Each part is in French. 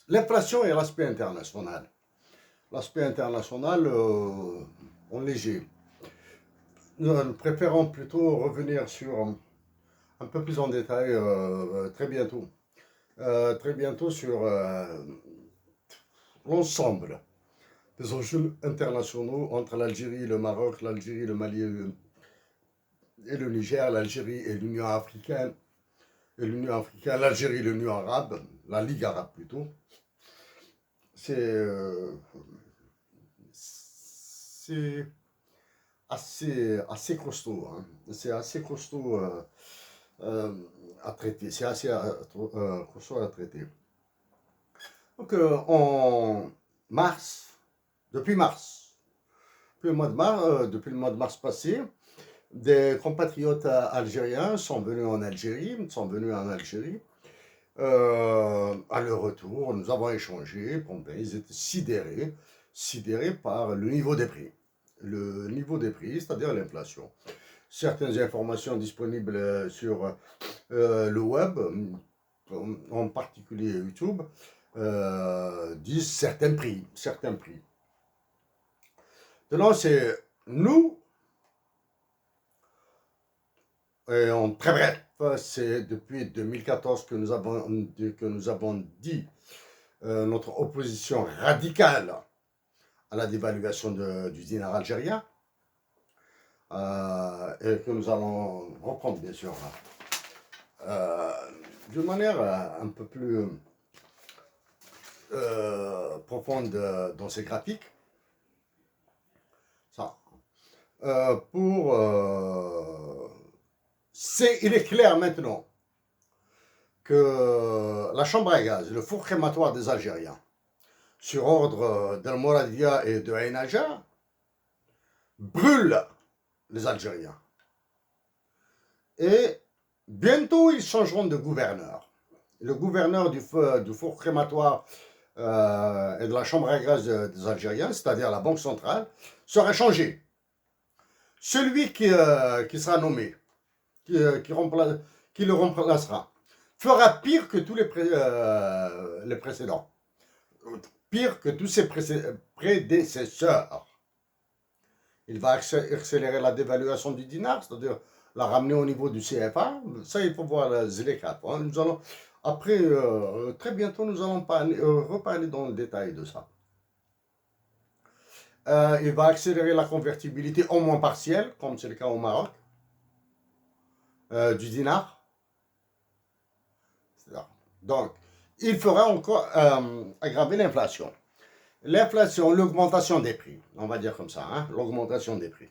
L'inflation et l'aspect international. L'aspect international, en léger. Nous préférons plutôt revenir sur un peu plus en détail très bientôt. Très bientôt sur l'ensemble des enjeux internationaux entre l'Algérie, le Maroc, l'Algérie, le Mali et le Niger, l'Algérie et l'Union africaine, l'Algérie et l'Union arabe, la Ligue arabe plutôt. C'est assez costaud, hein. C'est assez costaud euh, à traiter. C'est assez costaud à traiter. Donc, en mars, depuis mars, depuis le mois de mars passé, des compatriotes algériens sont venus en Algérie. À leur retour, nous avons échangé. Bon, ben, ils étaient sidérés par le niveau des prix. Le niveau des prix, c'est-à-dire l'inflation. Certaines informations disponibles sur le web, en particulier YouTube, disent certains prix. Maintenant, c'est nous, et en très bref, c'est depuis 2014 que nous avons dit notre opposition radicale à la dévaluation du dinar algérien, et que nous allons reprendre, bien sûr, euh, d'une manière un peu plus profonde dans ces graphiques. Ça. Il est clair maintenant que la chambre à gaz, le four crématoire des Algériens, sur ordre d'El Mouradia et de Ain Aja, brûle les Algériens. Et bientôt, ils changeront de gouverneur. Le gouverneur du four crématoire et de la chambre à gaz des Algériens, c'est-à-dire la Banque centrale, sera changé. Celui qui sera nommé, qui le remplacera, fera pire que tous les précédents. Pire que tous ses prédécesseurs. Il va accélérer la dévaluation du dinar, c'est-à-dire la ramener au niveau du CFA. Ça, il faut voir les quatre. Hein. Nous allons, après, très bientôt, nous allons reparler dans le détail de ça. Il va accélérer la convertibilité au moins partielle, comme c'est le cas au Maroc, du dinar. Donc, il fera encore aggraver l'inflation. L'inflation, l'augmentation des prix, on va dire comme ça, hein, l'augmentation des prix.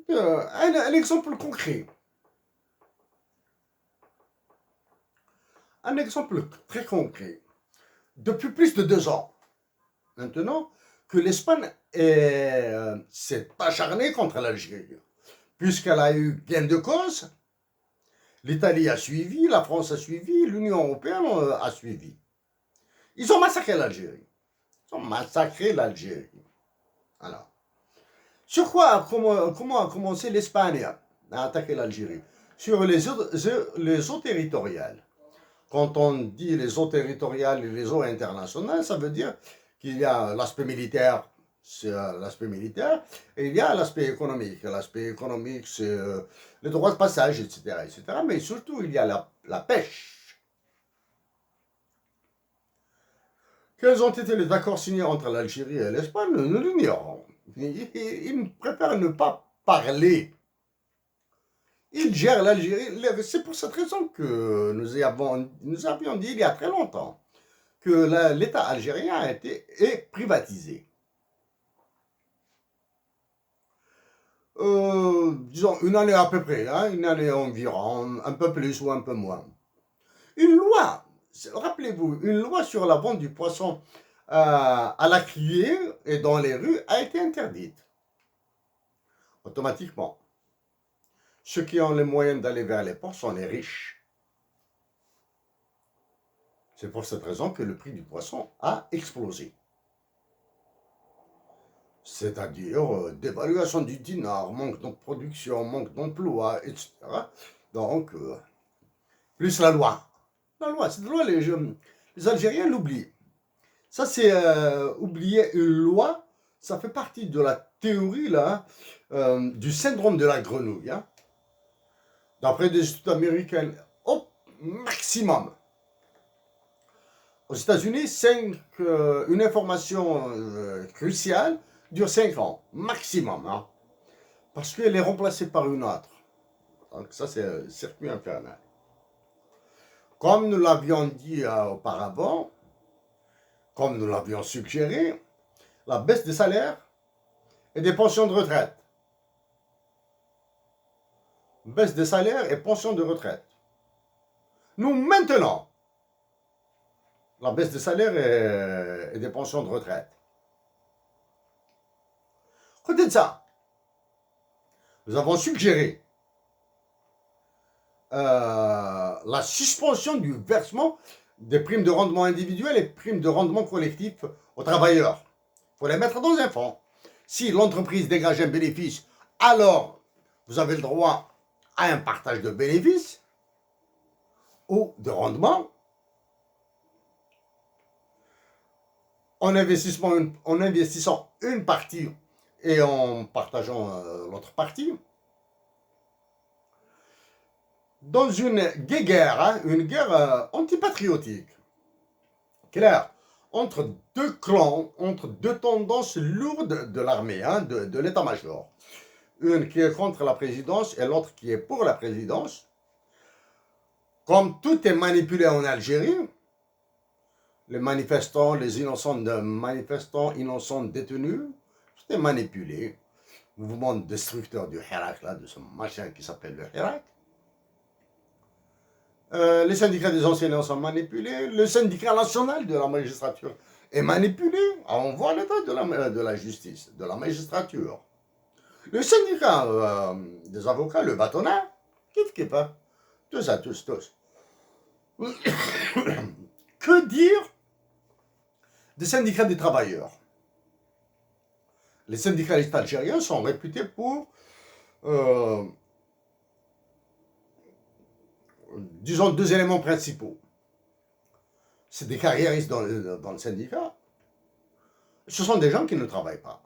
Un exemple concret. Un exemple très concret. Depuis plus de 2 ans, maintenant, que l'Espagne s'est acharnée contre l'Algérie, puisqu'elle a eu gain de cause, l'Italie a suivi, la France a suivi, l'Union européenne a suivi. Ils ont massacré l'Algérie. Alors, sur quoi, comment a commencé l'Espagne à attaquer l'Algérie? Sur les eaux territoriales. Quand on dit les eaux territoriales et les eaux internationales, ça veut dire qu'il y a l'aspect militaire, c'est l'aspect militaire, et il y a l'aspect économique. L'aspect économique, c'est les droits de passage, etc. Mais surtout, il y a la pêche. Quels ont été les accords signés entre l'Algérie et l'Espagne? Nous l'ignorons. Ils préfèrent ne pas parler. Ils gèrent l'Algérie. C'est pour cette raison que nous avions dit il y a très longtemps que l'État algérien est privatisé. Disons une année à peu près, hein, une année environ, un peu plus ou un peu moins. Une loi, rappelez-vous, une loi sur la vente du poisson à la criée et dans les rues a été interdite. Automatiquement. Ceux qui ont les moyens d'aller vers les ports sont les riches. C'est pour cette raison que le prix du poisson a explosé. C'est-à-dire dévaluation du dinar, manque de production, manque d'emploi, etc. Donc, plus la loi. La loi, cette loi, les Algériens l'oublient. Ça, c'est oublier une loi, ça fait partie de la théorie là, du syndrome de la grenouille. Hein. D'après des études américaines, au maximum. Aux États-Unis, une information cruciale dure 5 ans, maximum. Hein, parce qu'elle est remplacée par une autre. Donc ça, c'est le circuit infernal. Comme nous l'avions dit auparavant, comme nous l'avions suggéré, la baisse des salaires et des pensions de retraite. Baisse des salaires et pensions de retraite. Nous maintenons la baisse des salaires et des pensions de retraite. Côté de ça, nous avons suggéré la suspension du versement des primes de rendement individuel et primes de rendement collectif aux travailleurs. Il faut les mettre dans un fonds. Si l'entreprise dégage un bénéfice, alors vous avez le droit à un partage de bénéfices ou de rendement en investissant une partie et en partageant l'autre partie. Dans une guerre, hein, une guerre antipatriotique, claire, entre deux clans, entre deux tendances lourdes de l'armée, hein, de l'état-major. Une qui est contre la présidence et l'autre qui est pour la présidence. Comme tout est manipulé en Algérie, les manifestants, les innocents de manifestants, innocents détenus, tout est manipulé. Mouvement destructeur du Hirak, là, de ce machin qui s'appelle le Hirak. Les syndicats des enseignants sont manipulés. Le syndicat national de la magistrature est manipulé. On voit l'état de la justice, de la magistrature. Le syndicat des avocats, le bâtonnat, kif, hein. Tout ça, tous. Que dire des syndicats des travailleurs? Les syndicalistes algériens sont réputés pour, disons, deux éléments principaux. C'est des carriéristes dans le syndicat. Ce sont des gens qui ne travaillent pas.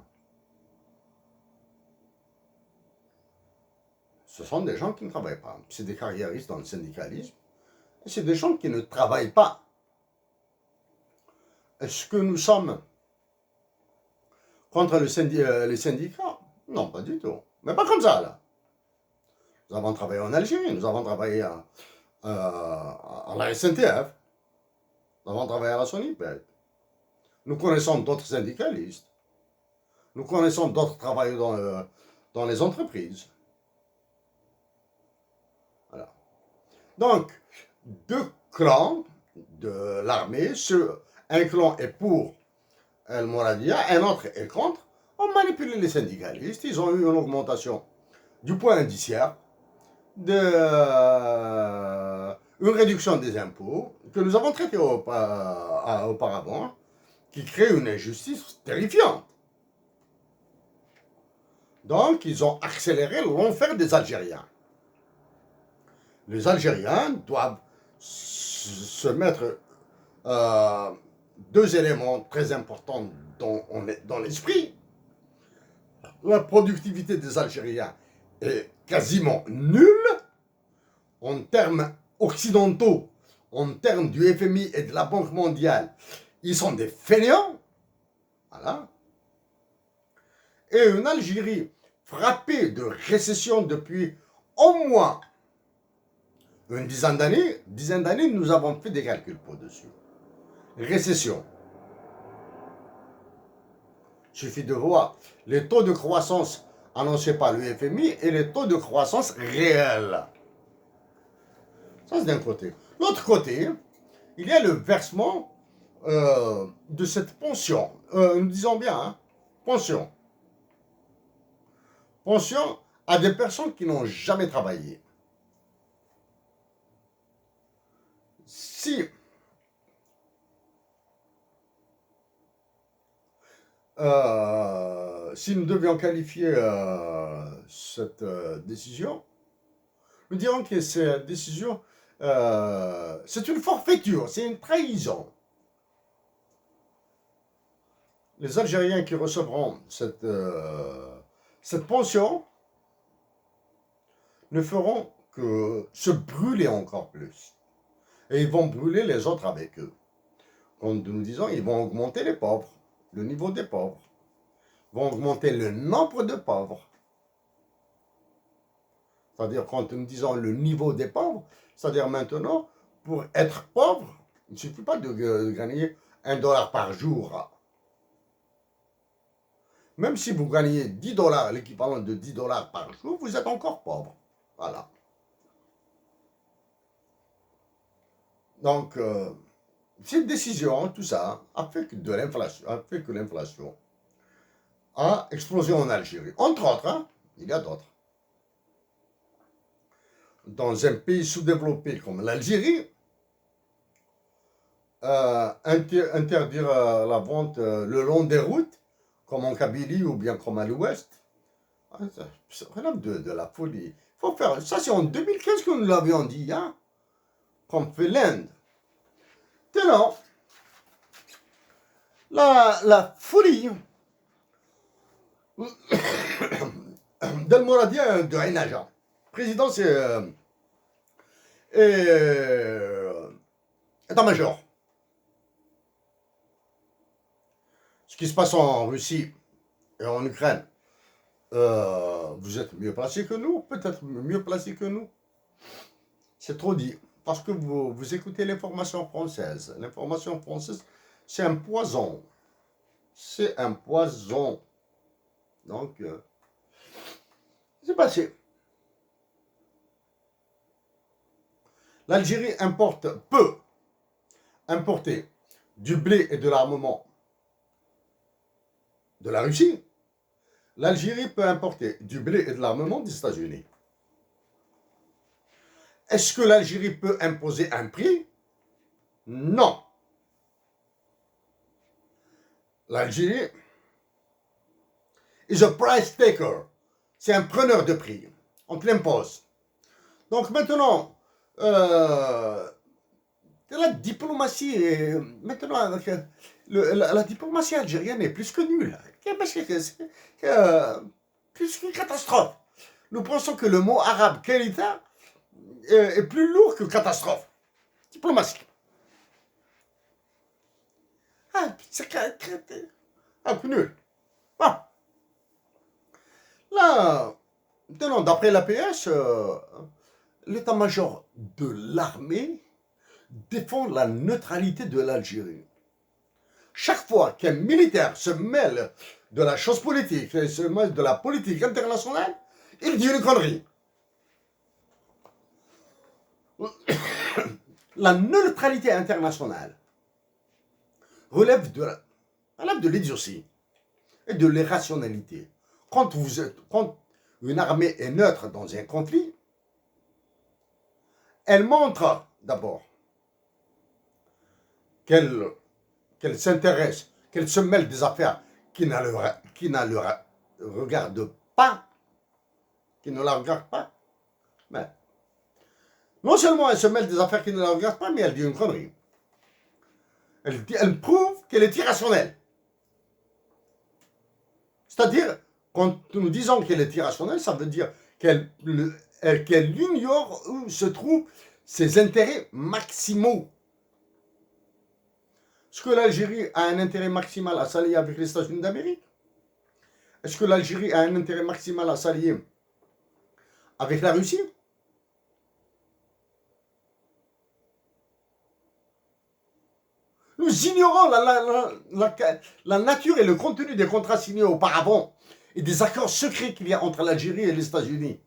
Ce sont des gens qui ne travaillent pas. C'est des carriéristes dans le syndicalisme. Et c'est des gens qui ne travaillent pas. Est-ce que nous sommes contre les syndicats? Non, pas du tout. Mais pas comme ça, là. Nous avons travaillé en Algérie, nous avons travaillé à la SNTF, nous avons travaillé à la Sonipec. Nous connaissons d'autres syndicalistes. Nous connaissons d'autres travailleurs dans les entreprises. Voilà. Donc, deux clans de l'armée, un clan est pour El Mouradia, un autre est contre, ont manipulé les syndicalistes. Ils ont eu une augmentation du point indiciaire, une réduction des impôts que nous avons traité auparavant, qui crée une injustice terrifiante. Donc, ils ont accéléré l'enfer des Algériens. Les Algériens doivent se mettre deux éléments très importants dans l'esprit. La productivité des Algériens est quasiment nulle en termes occidentaux, en termes du FMI et de la Banque mondiale. Ils sont des fainéants. Voilà. Et une Algérie frappée de récession depuis au moins une dizaine d'années, nous avons fait des calculs pour-dessus. Récession. Il suffit de voir les taux de croissance annoncés par le FMI et les taux de croissance réels. Ça, c'est d'un côté. L'autre côté, il y a le versement de cette pension. Nous disons bien, hein, pension. Pension à des personnes qui n'ont jamais travaillé. Si nous devions qualifier cette décision, nous dirons que cette décision c'est une forfaiture, c'est une trahison. Les Algériens qui recevront cette pension ne feront que se brûler encore plus. Et ils vont brûler les autres avec eux. Comme nous disons, ils vont augmenter les pauvres, le niveau des pauvres. Ils vont augmenter le nombre de pauvres. C'est-à-dire, quand nous disons le niveau des pauvres, c'est-à-dire maintenant, pour être pauvre, il ne suffit pas de gagner $1 par jour. Même si vous gagnez $10, l'équivalent de $10 par jour, vous êtes encore pauvre. Voilà. Donc, cette décision, tout ça, a fait que l'inflation a explosé en Algérie. Entre autres, hein, il y a d'autres. Dans un pays sous-développé comme l'Algérie, interdire la vente le long des routes, comme en Kabylie ou bien comme à l'ouest, c'est vraiment de la folie. Faut faire ça, c'est en 2015 que nous l'avions dit, hein, comme fait l'Inde. Maintenant, la folie d'El Moradien de Ain Aja. Président, c'est état-major. Ce qui se passe en Russie et en Ukraine, vous êtes mieux placé que nous, peut-être mieux placé que nous. C'est trop dit. Parce que vous écoutez l'information française. L'information française, c'est un poison. C'est un poison. Donc, c'est passé. L'Algérie peut importer du blé et de l'armement de la Russie. L'Algérie peut importer du blé et de l'armement des États-Unis. Est-ce que l'Algérie peut imposer un prix? Non. L'Algérie is a price taker. C'est un preneur de prix. On te l'impose. Donc maintenant, la diplomatie, maintenant, la diplomatie algérienne est plus que nulle. Plus qu'une catastrophe. Nous pensons que le mot arabe Kelita est plus lourd que catastrophe. Diplomatie. C'est nul. Ah. Là, maintenant, d'après l'APS, l'état-major de l'armée défend la neutralité de l'Algérie. Chaque fois qu'un militaire se mêle de la chose politique, se mêle de la politique internationale, il dit une connerie. La neutralité internationale relève de l'idiotie et de l'irrationalité. Quand une armée est neutre dans un conflit, elle montre d'abord qu'elle s'intéresse, qu'elle se mêle des affaires qui ne la regardent pas, mais non seulement elle se mêle des affaires qui ne la regardent pas, mais elle dit une connerie. Elle prouve qu'elle est irrationnelle. C'est-à-dire, quand nous disons qu'elle est irrationnelle, ça veut dire qu'elle ignore où se trouvent ses intérêts maximaux. Est-ce que l'Algérie a un intérêt maximal à s'allier avec les États-Unis d'Amérique? Est-ce que l'Algérie a un intérêt maximal à s'allier avec la Russie? Nous ignorons la nature et le contenu des contrats signés auparavant et des accords secrets qu'il y a entre l'Algérie et les États-Unis,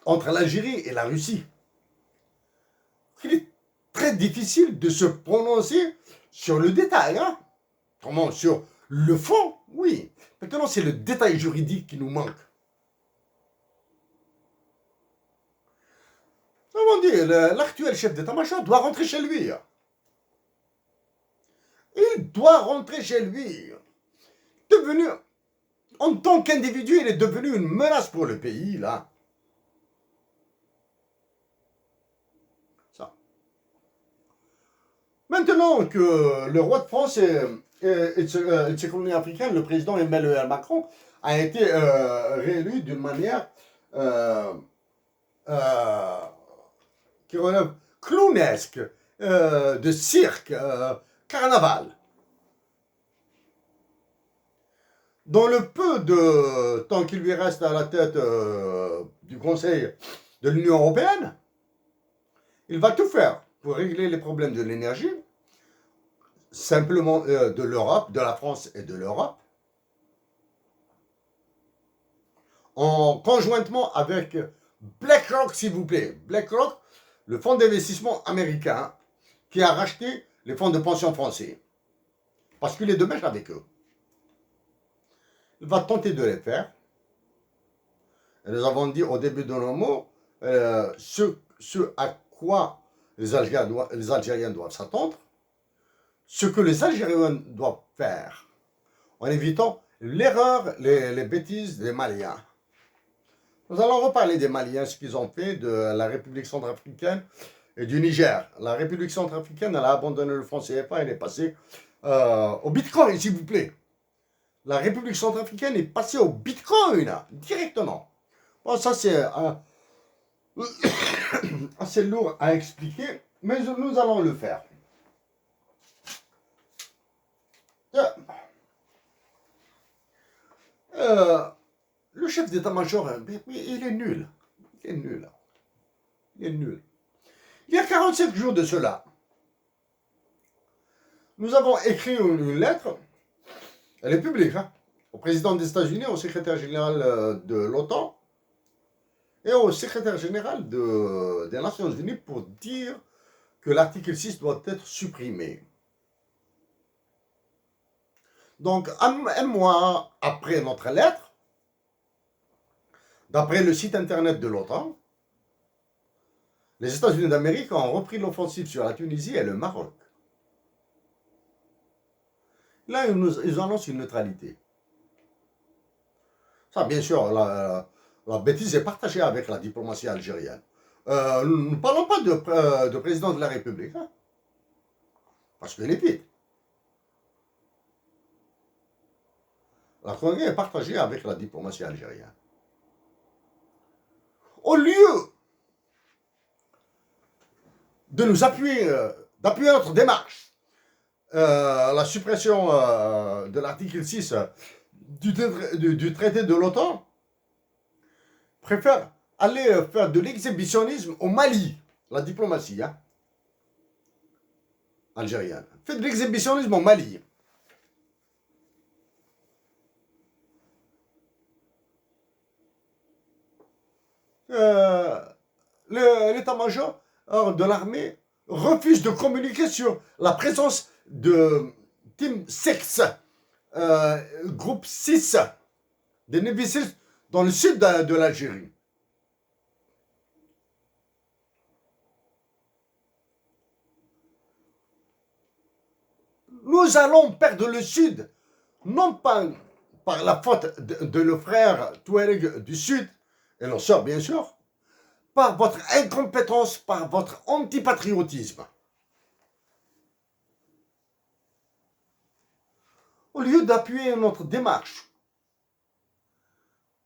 entre l'Algérie et la Russie. Il est très difficile de se prononcer sur le détail. Hein? Comment? Sur le fond? Oui. Maintenant, c'est le détail juridique qui nous manque. Comment dire, l'actuel chef d'état-major doit rentrer chez lui. Il doit rentrer chez lui. En tant qu'individu, il est devenu une menace pour le pays, là. Maintenant que le roi de France et de ces colonies africaines, le président Emmanuel Macron, a été réélu d'une manière euh, qui relève clownesque, de cirque, carnaval. Dans le peu de temps qu'il lui reste à la tête du Conseil de l'Union européenne, il va tout faire pour régler les problèmes de l'énergie, simplement de l'Europe, de la France et de l'Europe, en conjointement avec BlackRock, s'il vous plaît. BlackRock, le fonds d'investissement américain qui a racheté les fonds de pension français. Parce qu'il est de mèche avec eux. Il va tenter de les faire. Et nous avons dit au début de nos mots ce à quoi les Algériens doivent s'attendre, ce que les Algériens doivent faire, en évitant l'erreur, les bêtises des Maliens. Nous allons reparler des Maliens, ce qu'ils ont fait, de la République centrafricaine et du Niger. La République centrafricaine, elle a abandonné le franc CFA, elle est passée au Bitcoin, s'il vous plaît. La République centrafricaine est passée au Bitcoin, directement. Bon, ça c'est assez lourd à expliquer, mais nous allons le faire. Le chef d'état-major, il est nul. Il est nul. Il est nul. Il y a 45 jours de cela, nous avons écrit une lettre, elle est publique, hein, au président des États-Unis, au secrétaire général de l'OTAN et au secrétaire général des Nations Unies pour dire que l'article 6 doit être supprimé. Donc, un mois après notre lettre, d'après le site internet de l'OTAN, les États-Unis d'Amérique ont repris l'offensive sur la Tunisie et le Maroc. Là, ils annoncent une neutralité. Ça, bien sûr, la bêtise est partagée avec la diplomatie algérienne. Nous ne parlons pas de président de la République, hein, parce qu'il est vide. La connerie est partagée avec la diplomatie algérienne. Au lieu de nous appuyer, d'appuyer notre démarche, la suppression de l'article 6 du traité de l'OTAN, préfère aller faire de l'exhibitionnisme au Mali, la diplomatie hein, algérienne. Fait de l'exhibitionnisme au Mali. L'état-major de l'armée refuse de communiquer sur la présence de Team 6, groupe 6 des Navy Seals dans le sud de l'Algérie. Nous allons perdre le sud, non pas par la faute de nos frères Touareg du sud, et leurs sœurs bien sûr, par votre incompétence, par votre antipatriotisme. Au lieu d'appuyer notre démarche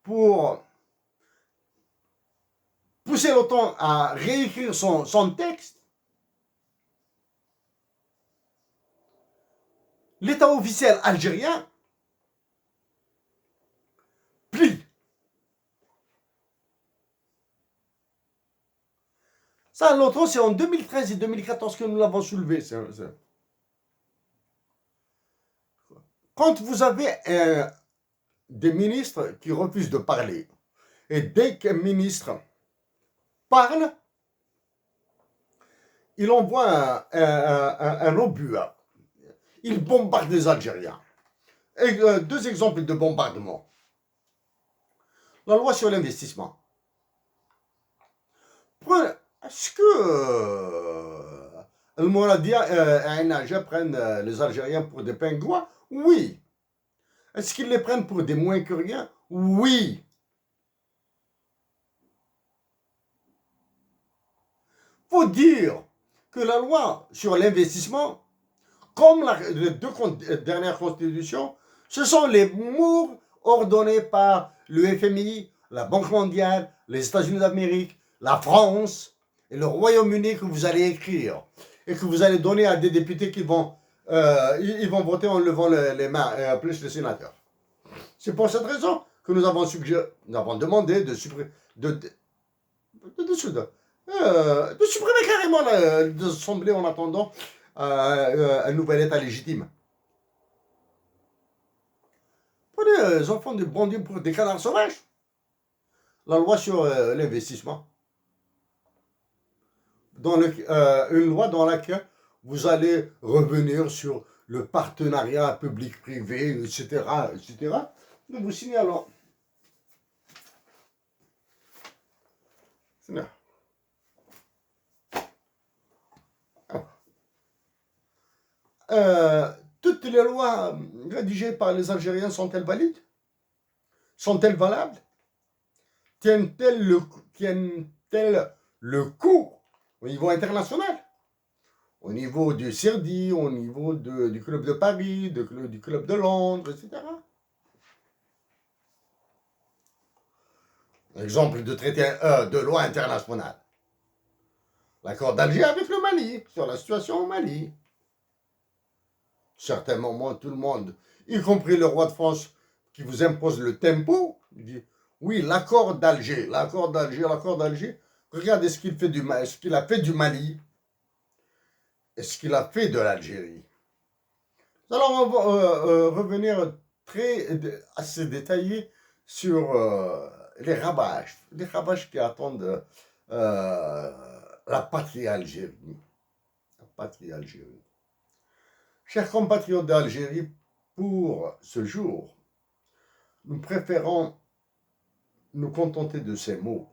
pour pousser l'OTAN à réécrire son texte, l'État officiel algérien plie. Ça, l'OTAN, c'est en 2013 et 2014 que nous l'avons soulevé. Quand vous avez des ministres qui refusent de parler, et dès qu'un ministre parle, il envoie un obus. Il bombarde les Algériens. Et deux exemples de bombardement. La loi sur l'investissement. Est-ce que le Mouradia et Aïnaja prennent les Algériens pour des pingouins? Oui. Est-ce qu'ils les prennent pour des moins que rien? Oui. Faut dire que la loi sur l'investissement, comme les deux dernières constitutions, ce sont les mots ordonnés par le FMI, la Banque mondiale, les États-Unis d'Amérique, la France et le Royaume-Uni que vous allez écrire et que vous allez donner à des députés qui vont, ils vont voter en levant les mains, plus les sénateurs. C'est pour cette raison que nous avons demandé de supprimer, de supprimer carrément l'Assemblée en attendant un nouvel État légitime. Prenez les enfants de bandits pour des canards sauvages. La loi sur l'investissement. Une loi dans laquelle vous allez revenir sur le partenariat public-privé, etc., etc. Nous vous signalons. Toutes les lois rédigées par les Algériens sont-elles valides? Sont-elles valables? Tiennent-elles le coup au niveau international? Au niveau du CIRDI, au niveau du Club de Paris, du Club de Londres, etc. Exemple de traité de loi internationale. L'accord d'Alger avec le Mali, sur la situation au Mali. Certains moments, tout le monde, y compris le roi de France, qui vous impose le tempo, il dit, oui, l'accord d'Alger, regardez ce qu'il fait ce qu'il a fait du Mali et ce qu'il a fait de l'Algérie. Alors, on va revenir assez détaillé sur les rabages qui attendent la patrie Algérie. La patrie Algérie. Chers compatriotes d'Algérie, pour ce jour, nous préférons nous contenter de ces mots.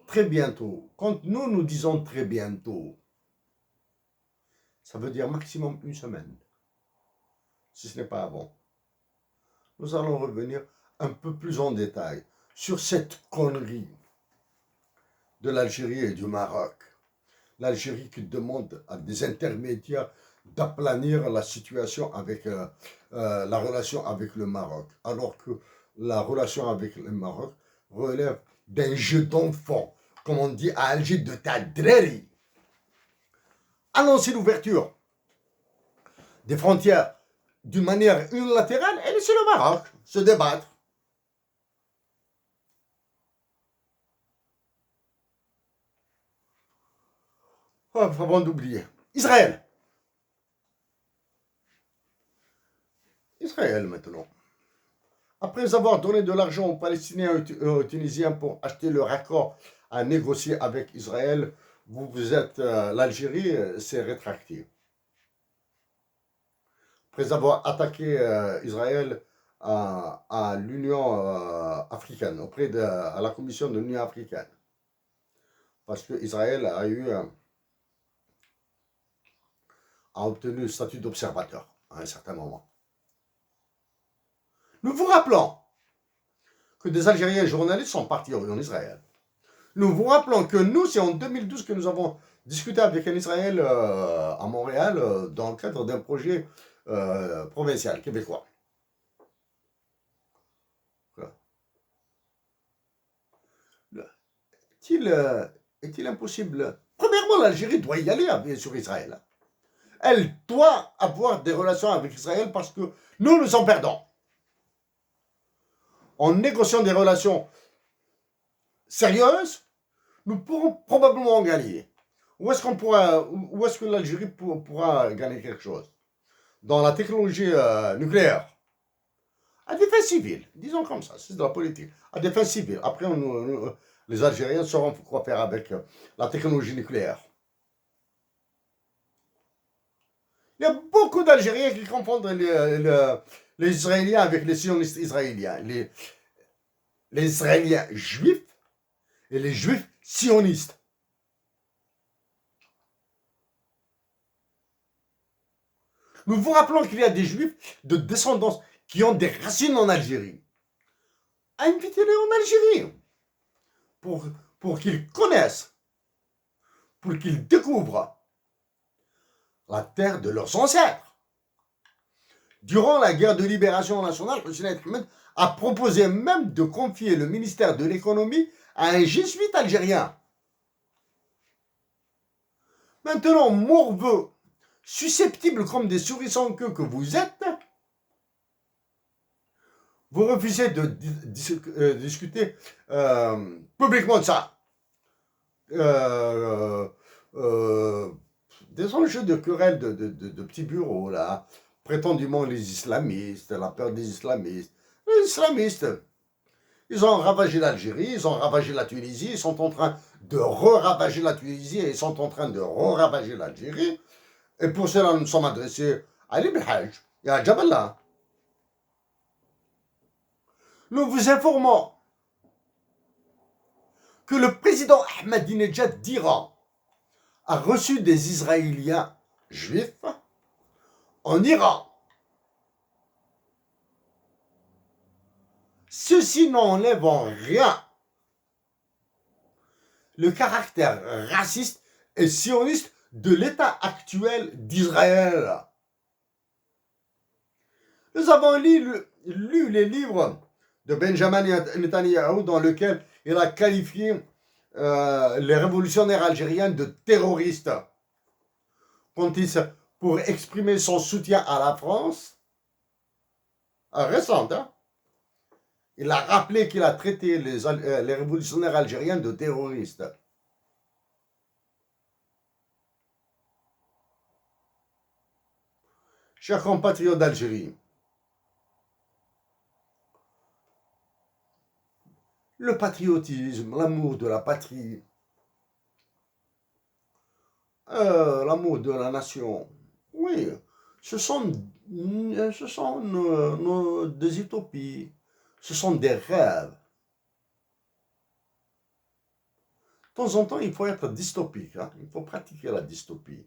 Très bientôt, quand nous disons très bientôt, ça veut dire maximum une semaine, si ce n'est pas avant. Nous allons revenir un peu plus en détail sur cette connerie de l'Algérie et du Maroc. L'Algérie qui demande à des intermédiaires d'aplanir la situation avec la relation avec le Maroc, alors que la relation avec le Maroc relève d'un jeu d'enfant, comme on dit à Alger, de tadreri. Annoncer l'ouverture des frontières d'une manière unilatérale et laisser le Maroc se débattre. Avant d'oublier, Israël maintenant. Après avoir donné de l'argent aux Palestiniens et aux Tunisiens pour acheter leur accord à négocier avec Israël, l'Algérie s'est rétractée. Après avoir attaqué Israël à l'Union africaine, à la Commission de l'Union africaine. Parce que Israël a obtenu le statut d'observateur à un certain moment. Nous vous rappelons que des Algériens journalistes sont partis en Israël. Nous vous rappelons que nous, c'est en 2012 que nous avons discuté avec un Israël à Montréal dans le cadre d'un projet provincial québécois. Est-il impossible? Premièrement, l'Algérie doit y aller sur Israël. Elle doit avoir des relations avec Israël parce que nous en perdons. En négociant des relations sérieuses, nous pourrons probablement en gagner. Où est-ce que l'Algérie pourra gagner quelque chose? Dans la technologie nucléaire. À des fins civiles, disons comme ça, c'est de la politique. À des fins civiles. Après, les Algériens sauront quoi faire avec la technologie nucléaire. Il y a beaucoup d'Algériens qui confondent les Israéliens avec les sionistes israéliens. Les Israéliens juifs et les juifs sionistes. Nous vous rappelons qu'il y a des juifs de descendance qui ont des racines en Algérie. Invitez-les en Algérie pour qu'ils connaissent, pour qu'ils découvrent la terre de leurs ancêtres. Durant la guerre de libération nationale, Hussein Ahmed a proposé même de confier le ministère de l'économie à un jésuite algérien. Maintenant, morveux, susceptibles comme des souris sans queue que vous êtes, vous refusez de discuter publiquement de ça. Des enjeux de querelle de petits bureaux, là, prétendument les islamistes, la peur des islamistes. Les islamistes, ils ont ravagé l'Algérie, ils ont ravagé la Tunisie, ils sont en train de re-ravager la Tunisie et ils sont en train de re-ravager l'Algérie. Et pour cela, nous sommes adressés à Ali Belhaj et à Jaballah. Nous vous informons que le président Ahmadinejad d'Iran a reçu des Israéliens juifs en Iran. Ceci n'enlève en rien le caractère raciste et sioniste de l'État actuel d'Israël. Nous avons lu les livres de Benjamin Netanyahu dans lequel il a qualifié les révolutionnaires algériens de terroristes pour exprimer son soutien à la France récente. Hein? Il a rappelé qu'il a traité les révolutionnaires algériens de terroristes. Chers compatriotes d'Algérie, le patriotisme, l'amour de la patrie, l'amour de la nation, oui, ce sont des utopies, ce sont des rêves. De temps en temps, il faut être dystopique, hein? Il faut pratiquer la dystopie.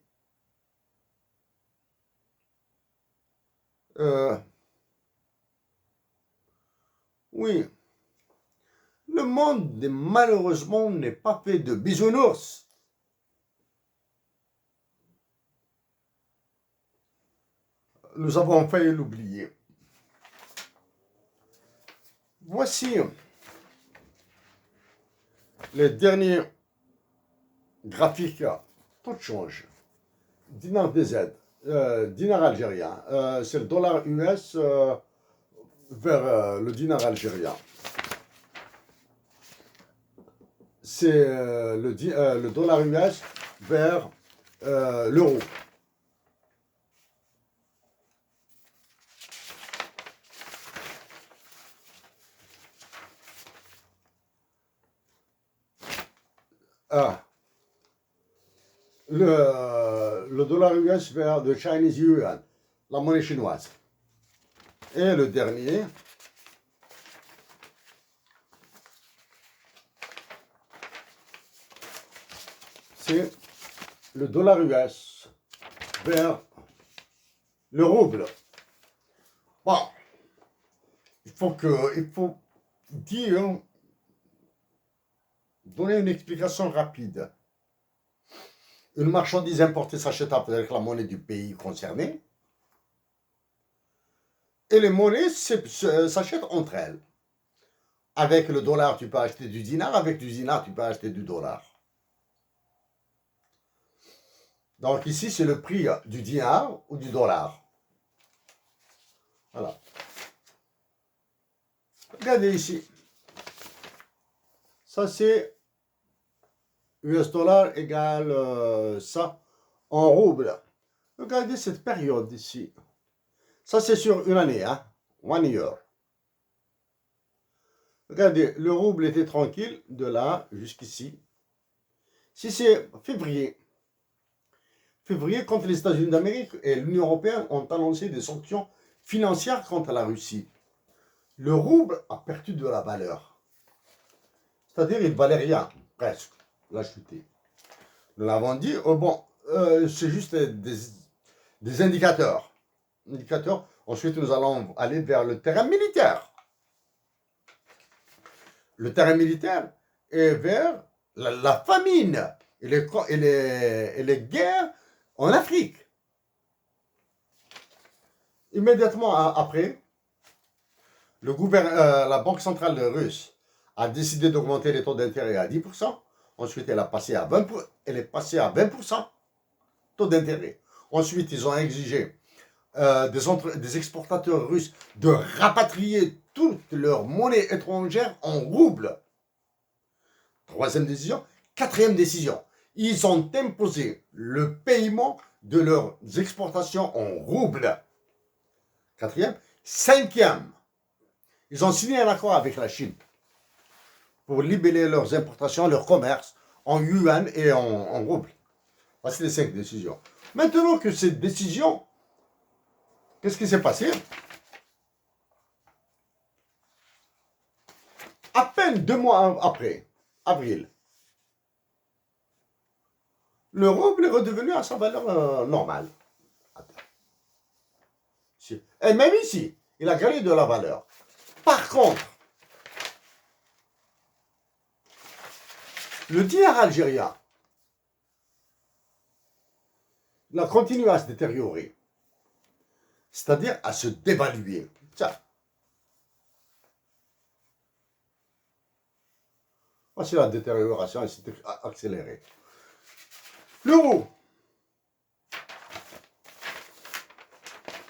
Oui, le monde, malheureusement, n'est pas fait de bisounours. Nous avons failli l'oublier. Voici les derniers graphiques. Tout change. Dinar DZ, dinar algérien. C'est le dollar US vers le dinar algérien. C'est le dollar US vers l'euro. Le dollar US vers le Chinese Yuan, la monnaie chinoise. Et le dernier, c'est le dollar US vers le rouble. Bon, il faut dire, donner une explication rapide. Une marchandise importée s'achète avec la monnaie du pays concerné. Et les monnaies s'achètent entre elles. Avec le dollar, tu peux acheter du dinar. Avec du dinar, tu peux acheter du dollar. Donc ici, c'est le prix du dinar ou du dollar. Voilà. Regardez ici. Ça, c'est US dollar égale ça en rouble. Regardez cette période ici. Ça, c'est sur une année, hein. 1 year. Regardez, le rouble était tranquille de là jusqu'ici. Si c'est février. Février, quand les États-Unis d'Amérique et l'Union européenne ont annoncé des sanctions financières contre la Russie, le rouble a perdu de la valeur. C'est-à-dire, il ne valait rien, presque. Il a chuté. Nous l'avons dit, oh bon, c'est juste des indicateurs. Ensuite, nous allons aller vers le terrain militaire. Le terrain militaire est vers la famine et les guerres en Afrique. Immédiatement après, la Banque centrale russe a décidé d'augmenter les taux d'intérêt à 10%. Ensuite, elle est passée à 20% taux d'intérêt. Ensuite, ils ont exigé des exportateurs russes de rapatrier toute leur monnaie étrangère en roubles. Troisième décision. Quatrième décision. Ils ont imposé le paiement de leurs exportations en roubles. Quatrième. Cinquième. Ils ont signé un accord avec la Chine pour libérer leurs importations, leur commerce en yuan et en roubles. Voici les 5 décisions. Maintenant que ces décisions, qu'est-ce qui s'est passé? À peine 2 mois après, avril, le rouble est redevenu à sa valeur normale. Et même ici, il a gagné de la valeur. Par contre, le dinar algérien, il a continué à se détériorer, c'est-à-dire à se dévaluer. Ça. Voici la détérioration, elle s'est accélérée. L'euro,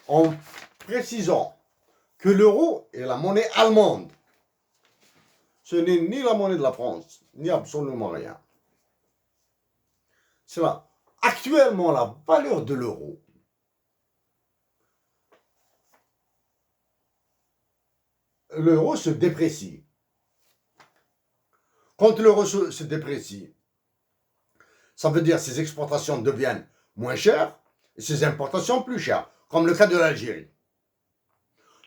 en précisant que l'euro est la monnaie allemande, ce n'est ni la monnaie de la France, ni absolument rien. C'est là, actuellement, la valeur de l'euro, l'euro se déprécie. Quand l'euro se déprécie, ça veut dire que ses exportations deviennent moins chères et ses importations plus chères, comme le cas de l'Algérie.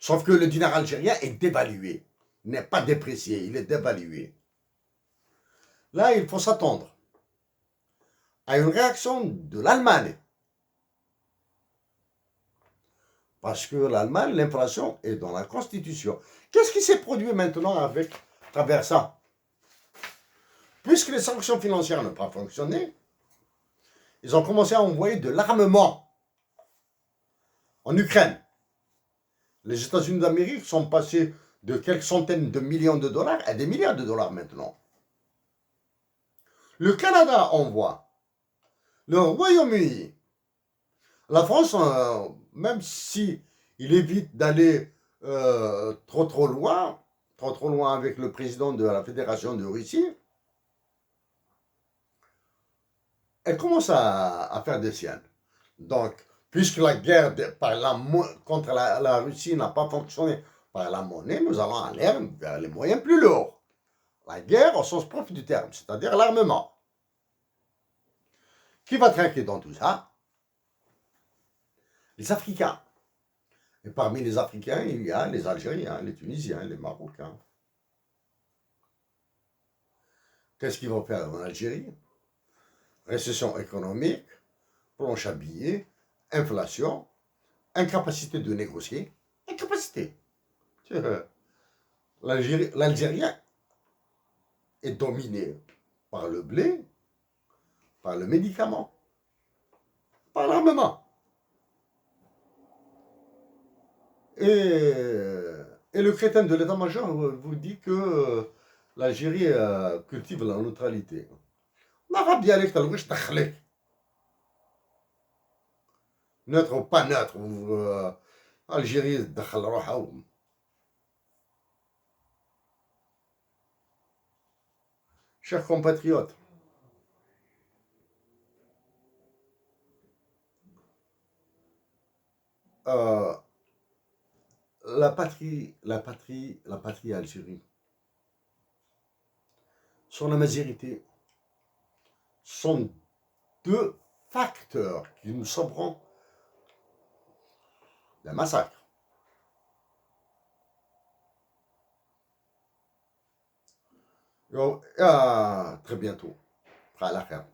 Sauf que le dinar algérien est dévalué. Il n'est pas déprécié, il est dévalué. Là, il faut s'attendre à une réaction de l'Allemagne. Parce que l'Allemagne, l'inflation est dans la Constitution. Qu'est-ce qui s'est produit maintenant à travers ça? Puisque les sanctions financières n'ont pas fonctionné, ils ont commencé à envoyer de l'armement en Ukraine. Les États-Unis d'Amérique sont passés de quelques centaines de millions de dollars à des milliards de dollars maintenant. Le Canada envoie. Le Royaume-Uni. La France, même si il évite d'aller trop loin avec le président de la Fédération de Russie, elle commence à faire des siennes. Donc, puisque la guerre contre la Russie n'a pas fonctionné par la monnaie, nous allons aller vers les moyens plus lourds. La guerre au sens propre du terme, c'est-à-dire l'armement. Qui va trinquer dans tout ça? Les Africains. Et parmi les Africains, il y a les Algériens, les Tunisiens, les Marocains. Qu'est-ce qu'ils vont faire en Algérie? Récession économique, planche à billets, inflation, incapacité de négocier. Incapacité. L'Algérien est dominé par le blé, par le médicament, par l'armement. Et le crétin de l'état-major vous dit que l'Algérie cultive la neutralité. العرب ديالك تلويش تخليك neutre ou pas neutre Algérie تدخل روحها Chers compatriotes, la patrie Algérie, son majorité sont deux facteurs qui nous sauveront d'un massacre. Et à très bientôt. À la fin.